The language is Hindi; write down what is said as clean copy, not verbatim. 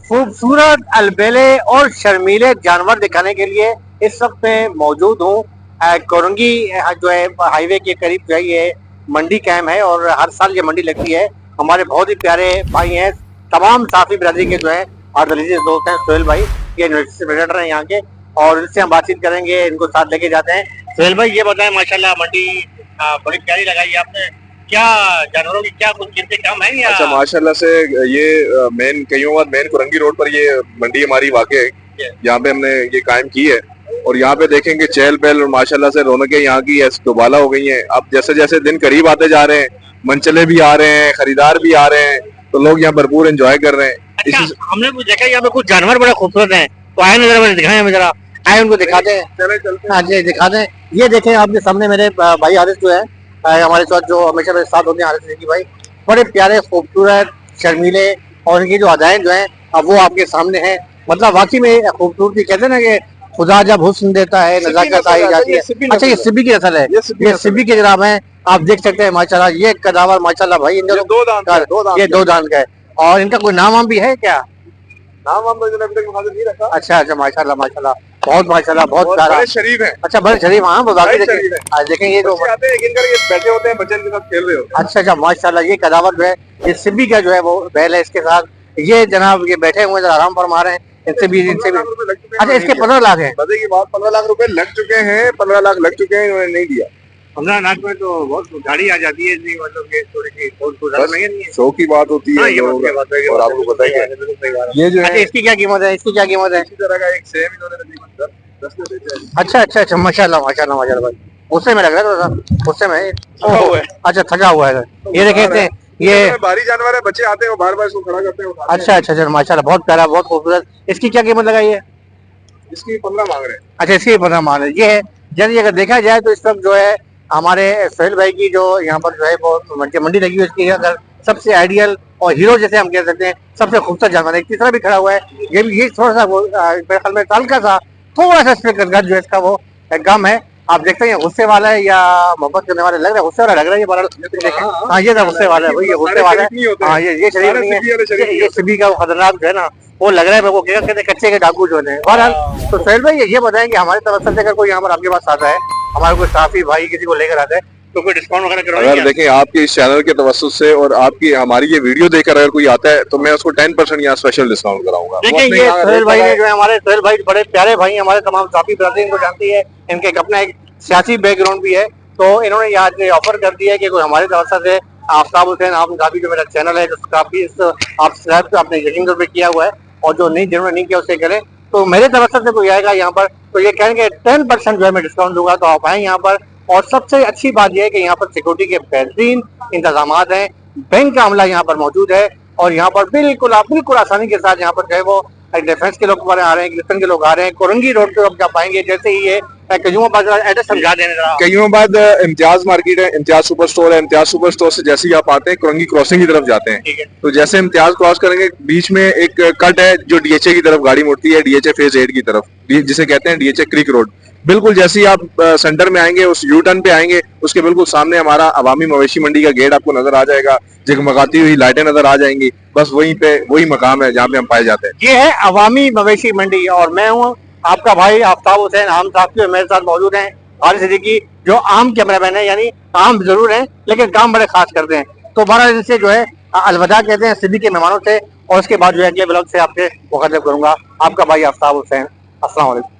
खूबसूरत अलबेले और शर्मीले जानवर दिखाने के लिए इस वक्त मैं मौजूद हूँ कोरंगी जो है हाईवे के करीब जो है ये मंडी कैंप है और हर साल ये मंडी लगती है। हमारे बहुत ही प्यारे भाई हैं, तमाम साफी बिरादरी के जो है और दलीजी दोस्त हैं। सोहेल भाई ये यूनिवर्सिटी हैं यहाँ के और इनसे हम बातचीत करेंगे, इनको साथ लेके जाते हैं। सोहेल भाई ये बताएं, माशाल्लाह मंडी बड़ी प्यारी लगाई है आपने, क्या जानवरों की क्या कुछ कीमतें कम है या? अच्छा, माशाल्लाह से ये मेन कोरंगी रोड पर ये मंडी हमारी वाक़ई है, यहाँ पे हमने ये कायम की है और यहाँ पे देखेंगे चहल पहल और माशाल्लाह से रौनकें यहाँ की दोबाला हो गई हैं। अब जैसे जैसे दिन करीब आते जा रहे हैं, मनचले भी आ रहे हैं, खरीदार भी आ रहे हैं, तो लोग यहाँ भरपूर एंजॉय कर रहे हैं। अच्छा, हमने कुछ देखा यहाँ पे कुछ जानवर बड़े खूबसूरत हैं, तो आए नजर दिखाएं हमें जरा, आए उनको दिखाते हैं। चले चलते हैं। हाँ जी दिखाते हैं। ये देखें आपके सामने मेरे भाई हारिस जो है हमारे साथ जो हमेशा मेरे साथ होते हैं, हारिस सिद्दीकी भाई, बड़े प्यारे खूबसूरत शर्मीले और इनकी जो अदाएं जो हैं अब वो आपके सामने हैं। मतलब वाकई में खूबसूरती, कहते हैं ना कि खुदा जब हुस्न देता है नजाकत आई जाती है। अच्छा, ये सिब्बी की नस्ल है, ये सिब्बी के जनाब है, आप देख सकते हैं माशाल्लाह। ये कदावर माशाल्लाह भाई, इनका ये दो दांत का है और इनका कोई नाम वाम भी है क्या? नाम हम अभी तक नहीं रखा। अच्छा अच्छा, माशाल्लाह माशाल्लाह, बहुत माशाल्लाह, बहुत प्यारा शरीफ है। अच्छा, बड़े शरीफ, हाँ देखें ये तो बैठे होते हैं, बच्चे के साथ खेल रहे होते हैं। अच्छा अच्छा माशाल्लाह, ये कदावर जो है ये सिब्बी का जो है वो बैल है, इसके साथ ये जनाब ये बैठे हुए आराम फरमा रहे हैं। इनसे भी अच्छा, इसके 15 लाख है। बता की बात, 15 लाख रुपए लग चुके हैं, 15 लाख लग चुके हैं, इन्होंने नहीं दिया। 15 लाख में तो बहुत गाड़ी आ जाती है, मतलब कि थोड़ी सी शो की बात होती है और आपको बताइए ये जो है इसकी क्या कीमत है, इसकी क्या कीमत है? इसी तरह का एक सेम इन्होंने 10 में बेचा है। अच्छा अच्छा अच्छा, माशाल्लाह माशाल्लाह माशाल्लाह भाई, गुस्से में लग रहा है थोड़ा सा, गुस्से में अच्छा थका हुआ है। ये देखें ये भारी जानवर है, बच्चे आते हैं बार बार इसको खड़ा करते हैं। अच्छा अच्छा अच्छा माशाल्लाह, बहुत प्यारा, बहुत खूबसूरत। इसकी क्या कीमत लगाई है? इसकी 15 मांग रहे हैं। अच्छा, इसकी 15 मांग रहे हैं। ये है जल्दी अगर देखा जाए तो इस वक्त जो है हमारे सोहेल भाई की जो यहाँ पर जो है वो मंडी लगी हुई, इसकी अगर सबसे आइडियल और हीरो जैसे हम कह सकते हैं, सबसे खूबसूरत जानवर है। तीसरा भी खड़ा हुआ है, ये थोड़ा सा वो मेरे ख्याल में हल्का सा थोड़ा सा इसमें जो है इसका वो गम है। आप देखते हैं गुस्से वाला है या मोहब्बत करने वाला, लग रहा है गुस्से वाला लग रहा है ये। हाँ ये तो गुस्से वाला है भाई, ये गुस्से वाला है। हाँ ये शरीर नहीं है, ये सिबी का खतरनाक जो है ना वो लग रहा है मेरे को, क्या कहते हैं कच्चे के डाकू जो है। बहरहाल तो सोहेल भाई ये बताएंगे हमारे तरफ से अगर कोई यहाँ पर आपके पास आता है, हमारे कोई साफी भाई किसी को लेकर आता है तो कोई डिस्काउंट वगैरह करवाएंगे? अगर देखें आपके इस चैनल के तवज्जुह से और आपकी हमारी ये वीडियो देखकर अगर कोई आता है तो मैं उसको 10% यहाँ स्पेशल डिस्काउंट कराऊंगा। देखिए ये सोहेल भाई ने जो है, हमारे सोहेल भाई बड़े प्यारे भाई, हमारे तमाम साफी ब्रदर इनको जानती है, इनके अपना एक सियासी बैकग्राउंड भी है, तो इन्होंने यहाँ ऑफर कर दिया है कि कोई हमारे तरफ से आफ्ताब हुसैन आप काफी जो मेरा चैनल है काफी आप सब्सक्राइब आपने यकीन तौर पर किया हुआ है और जो नहीं जिन्होंने नहीं किया उससे करें, तो मेरे तरफ से कोई आएगा यहाँ पर तो ये कहेंगे 10% जो है मैं डिस्काउंट दूंगा, तो आप आए यहाँ पर। और सबसे अच्छी बात यह है कि यहाँ पर सिक्योरिटी के बेहतरीन इंतजाम हैं, बैंक का अमला यहाँ पर मौजूद है और यहाँ पर बिल्कुल आसानी के साथ यहाँ पर जो है वो डिफेंस के लोग आ रहे हैं, गिलस्टन के लोग आ रहे हैं। कोरंगी रोड पे आप पाएंगे, जैसे ही ये कयूमाबाद एड्रेस समझा देने रहा। कयूमाबाद इम्तियाज मार्केट है, इम्तियाज सुपर स्टोर है। इम्तियाज सुपर स्टोर से जैसे ही आप आते हैं कोरंगी क्रॉसिंग की तरफ जाते हैं, तो जैसे इम्तियाज क्रॉस करेंगे बीच में एक कट है जो डीएचए की तरफ गाड़ी मुड़ती है, डीएचए फेज 8 की तरफ, जिसे कहते हैं डीएचए क्रिक रोड। बिल्कुल जैसे ही आप सेंटर में आएंगे, उस यू टर्न पे आएंगे, उसके बिल्कुल सामने हमारा अवामी मवेशी मंडी का गेट आपको नजर आ जाएगा, जगमगाती हुई लाइटें नजर आ जाएंगी। बस वहीं पे वही मकाम है जहाँ पे हम पाए जाते हैं। ये है अवामी मवेशी मंडी और मैं हूँ आपका भाई आफ्ताब हुसैन। आम साथी मेरे साथ मौजूद हैं हारिस सिद्दीकी, जो आम कैमरामैन है, यानी आम जरूर है लेकिन काम बड़े खास करते हैं। तो बहरहाल इनसे जो है अलविदा कहते हैं सिद्दीकी के मेहमानों से, और उसके बाद जो है अगले ब्लॉग से आपसे मुखातिब करूंगा। आपका भाई आफ्ताब हुसैन, अस्सलाम वालेकुम।